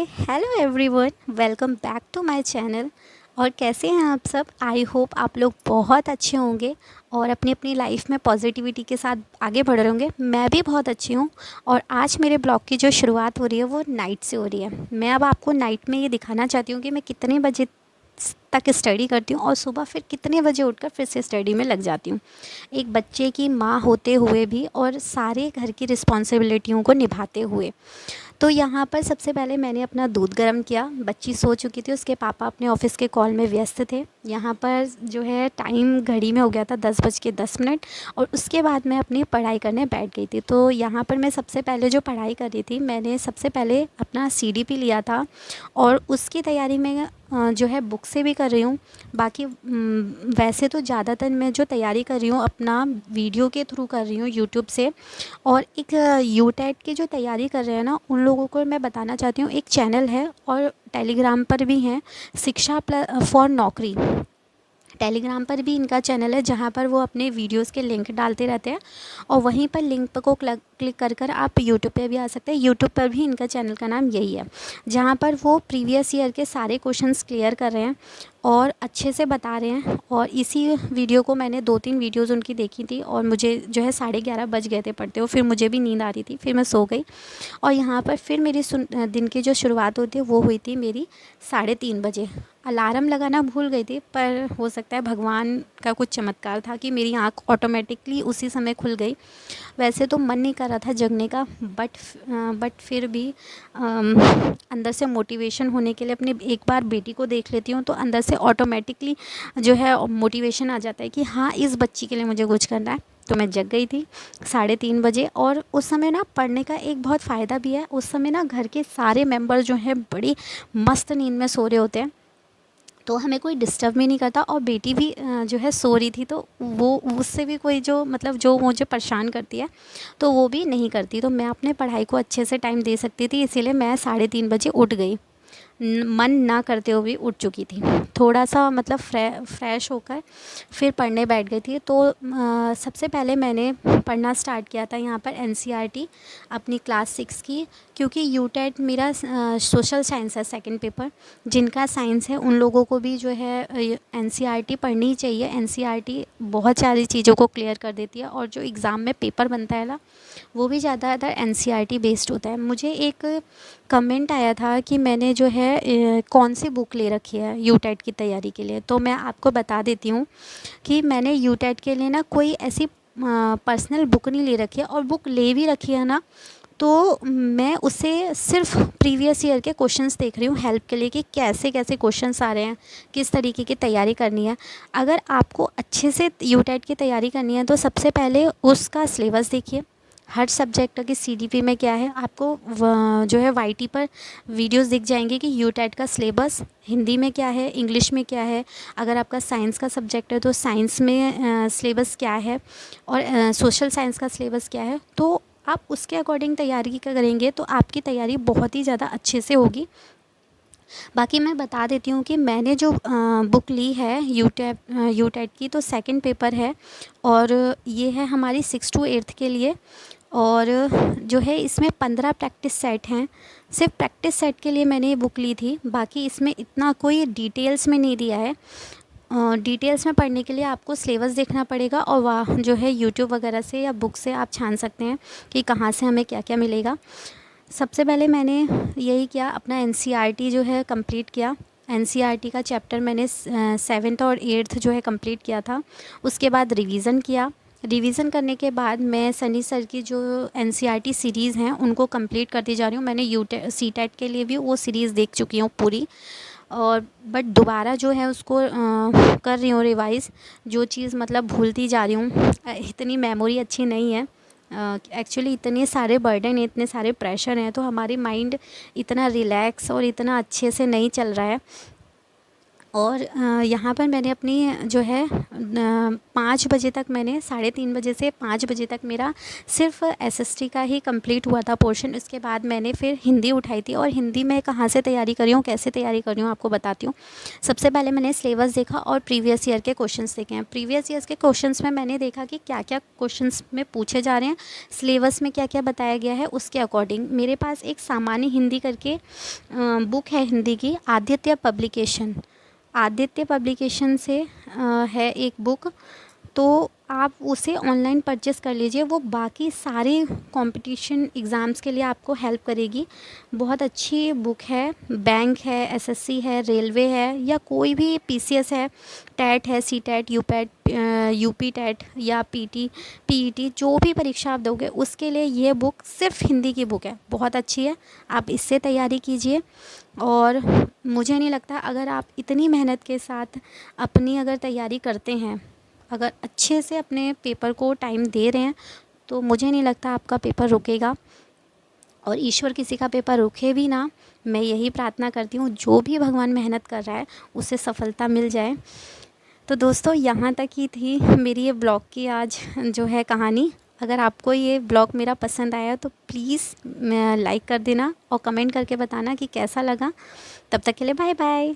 Hello everyone, welcome back to my channel. और कैसे हैं आप सब? आई होप आप लोग बहुत अच्छे होंगे और अपनी अपनी लाइफ में पॉजिटिविटी के साथ आगे बढ़ रहे होंगे। मैं भी बहुत अच्छी हूँ। और आज मेरे ब्लॉग की जो शुरुआत हो रही है वो नाइट से हो रही है। मैं अब आपको नाइट में ये दिखाना चाहती हूँ कि मैं कितने बजे तक स्टडी करती हूँ और सुबह फिर कितने बजे उठकर फिर से स्टडी में लग जाती हूँ, एक बच्चे की माँ होते हुए भी और सारे घर की रिस्पॉन्सिबिलिटियों को निभाते हुए। तो यहाँ पर सबसे पहले मैंने अपना दूध गर्म किया। बच्ची सो चुकी थी, उसके पापा अपने ऑफ़िस के कॉल में व्यस्त थे। यहाँ पर जो है टाइम घड़ी में हो गया था 10:10। और उसके बाद मैं अपनी पढ़ाई करने बैठ गई थी। तो यहाँ पर मैं सबसे पहले जो पढ़ाई कर रही थी, मैंने सबसे पहले अपना सीडीपी लिया था और उसकी तैयारी मैं जो है बुक से भी कर रही हूँ। बाकी वैसे तो ज़्यादातर मैं जो तैयारी कर रही हूँ अपना वीडियो के थ्रू कर रही हूँ यूट्यूब से। और एक यूटेट की जो तैयारी कर रहे हैं ना, उन लोगों को मैं बताना चाहती हूँ, एक चैनल है और टेलीग्राम पर भी हैं, शिक्षा फॉर नौकरी। टेलीग्राम पर भी इनका चैनल है जहाँ पर वो अपने वीडियोस के लिंक डालते रहते हैं और वहीं पर लिंक को क्लिक कर कर आप यूट्यूब पे भी आ सकते हैं। यूट्यूब पर भी इनका चैनल का नाम यही है, जहाँ पर वो प्रीवियस ईयर के सारे क्वेश्चंस क्लियर कर रहे हैं और अच्छे से बता रहे हैं। और इसी वीडियो को मैंने 2-3 वीडियोज़ उनकी देखी थी और मुझे जो है 11:30 बज गए थे पढ़ते हुए। फिर मुझे भी नींद आ रही थी, फिर मैं सो गई। और यहाँ पर फिर मेरी दिन की जो शुरुआत होती है वो हुई थी मेरी 3:30 बजे। अलार्म लगाना भूल गई थी, पर हो सकता है भगवान का कुछ चमत्कार था कि मेरी आँख ऑटोमेटिकली उसी समय खुल गई। वैसे तो मन नहीं कर रहा था जगने का, बट फिर भी अंदर से मोटिवेशन होने के लिए अपने एक बार बेटी को देख लेती हूँ तो अंदर से ऑटोमेटिकली जो है मोटिवेशन आ जाता है कि हाँ, इस बच्ची के लिए मुझे कुछ करना है। तो मैं जग गई थी 3:30 बजे। और उस समय ना पढ़ने का एक बहुत फ़ायदा भी है, उस समय ना घर के सारे मेंबर जो हैं बड़ी मस्त नींद में सो रहे होते हैं, तो हमें कोई डिस्टर्ब भी नहीं करता। और बेटी भी जो है सो रही थी, तो वो उससे भी कोई जो मतलब जो मुझे परेशान करती है तो वो भी नहीं करती। तो मैं अपने पढ़ाई को अच्छे से टाइम दे सकती थी, इसीलिए मैं 3:30 बजे उठ गई। मन ना करते हुए भी उठ चुकी थी। थोड़ा सा मतलब फ्रेश होकर फिर पढ़ने बैठ गई थी। तो सबसे पहले मैंने पढ़ना स्टार्ट किया था यहाँ पर एनसीईआरटी अपनी क्लास 6 की, क्योंकि यूटेट मेरा सोशल साइंस है सेकंड पेपर। जिनका साइंस है उन लोगों को भी जो है एनसीईआरटी पढ़नी ही चाहिए। एनसीईआरटी बहुत सारी चीज़ों को क्लियर कर देती है और जो एग्ज़ाम में पेपर बनता है ना, वो भी ज़्यादातर एनसीईआरटी बेस्ड होता है। मुझे एक कमेंट आया था कि मैंने जो है कौन सी बुक ले रखी है यूटेट की तैयारी के लिए। तो मैं आपको बता देती हूँ कि मैंने यूटेट के लिए ना कोई ऐसी पर्सनल बुक नहीं ले रखी है। और बुक ले भी रखी है ना, तो मैं उसे सिर्फ प्रीवियस ईयर के क्वेश्चंस देख रही हूँ हेल्प के लिए कि कैसे कैसे क्वेश्चंस आ रहे हैं, किस तरीके की तैयारी करनी है। अगर आपको अच्छे से यूटेट की तैयारी करनी है तो सबसे पहले उसका सिलेबस देखिए, हर सब्जेक्ट की सीडीपी में क्या है। आपको जो है वाईटी पर वीडियोस दिख जाएंगे कि यूटेट का सिलेबस हिंदी में क्या है, इंग्लिश में क्या है। अगर आपका साइंस का सब्जेक्ट है तो साइंस में सिलेबस क्या है और सोशल साइंस का सिलेबस क्या है। तो आप उसके अकॉर्डिंग तैयारी करेंगे तो आपकी तैयारी बहुत ही ज़्यादा अच्छे से होगी। बाकी मैं बता देती हूँ कि मैंने जो बुक ली है यूटेट की, तो सेकंड पेपर है और ये है हमारी 6 to 8 के लिए। और जो है इसमें 15 प्रैक्टिस सेट हैं। सिर्फ प्रैक्टिस सेट के लिए मैंने ये बुक ली थी, बाकी इसमें इतना कोई डिटेल्स में नहीं दिया है। डिटेल्स में पढ़ने के लिए आपको सिलेबस देखना पड़ेगा और वह जो है यूट्यूब वगैरह से या बुक से आप छान सकते हैं कि कहाँ से हमें क्या क्या मिलेगा। सबसे पहले मैंने यही किया, अपना एनसीईआरटी जो है कंप्लीट किया। एनसीईआरटी का चैप्टर मैंने 7th और 8th जो है कंप्लीट किया था। उसके बाद रिवीज़न किया। रिवीज़न करने के बाद मैं सनी सर की जो एनसीईआरटी सीरीज़ हैं उनको कंप्लीट करती जा रही हूँ। मैंने सीटेट के लिए भी वो सीरीज़ देख चुकी हूँ पूरी, और बट दोबारा जो है उसको कर रही हूँ रिवाइज़। जो चीज़ मतलब भूलती जा रही हूँ, इतनी मेमोरी अच्छी नहीं है एक्चुअली। इतने सारे बर्डन है, इतने सारे प्रेशर हैं, तो हमारी माइंड इतना रिलैक्स और इतना अच्छे से नहीं चल रहा है। और यहाँ पर मैंने अपनी जो है 5 बजे तक, मैंने 3:30 बजे से 5 बजे तक मेरा सिर्फ एसएसटी का ही कंप्लीट हुआ था पोर्शन। उसके बाद मैंने फिर हिंदी उठाई थी। और हिंदी में कहाँ से तैयारी कर रही हूँ, कैसे तैयारी कर रही हूँ, आपको बताती हूँ। सबसे पहले मैंने सिलेबस देखा और प्रीवियस ईयर के क्वेश्चंस देखे हैं। प्रीवियस ईयर्स के क्वेश्चंस में मैंने देखा कि क्या क्या क्वेश्चंस में पूछे जा रहे हैं, सिलेबस में क्या क्या बताया गया है, उसके अकॉर्डिंग मेरे पास एक सामान्य हिंदी करके बुक है हिंदी की, आदित्य पब्लिकेशन से है एक बुक। तो आप उसे ऑनलाइन परचेस कर लीजिए, वो बाकी सारे कंपटीशन एग्ज़ाम्स के लिए आपको हेल्प करेगी। बहुत अच्छी बुक है। बैंक है, एसएससी है, रेलवे है, या कोई भी पीसीएस है, टेट है, सीटेट, यूपेट, यूपी टेट या पीईटी, जो भी परीक्षा आप दोगे उसके लिए ये बुक सिर्फ हिंदी की बुक है, बहुत अच्छी है। आप इससे तैयारी कीजिए। और मुझे नहीं लगता, अगर आप इतनी मेहनत के साथ अपनी अगर तैयारी करते हैं, अगर अच्छे से अपने पेपर को टाइम दे रहे हैं, तो मुझे नहीं लगता आपका पेपर रुकेगा। और ईश्वर किसी का पेपर रुके भी ना, मैं यही प्रार्थना करती हूँ, जो भी भगवान मेहनत कर रहा है उसे सफलता मिल जाए। तो दोस्तों, यहाँ तक ही थी मेरी ये ब्लॉग की आज जो है कहानी। अगर आपको ये ब्लॉग मेरा पसंद आया तो प्लीज़ लाइक कर देना और कमेंट करके बताना कि कैसा लगा। तब तक के लिए बाय बाय।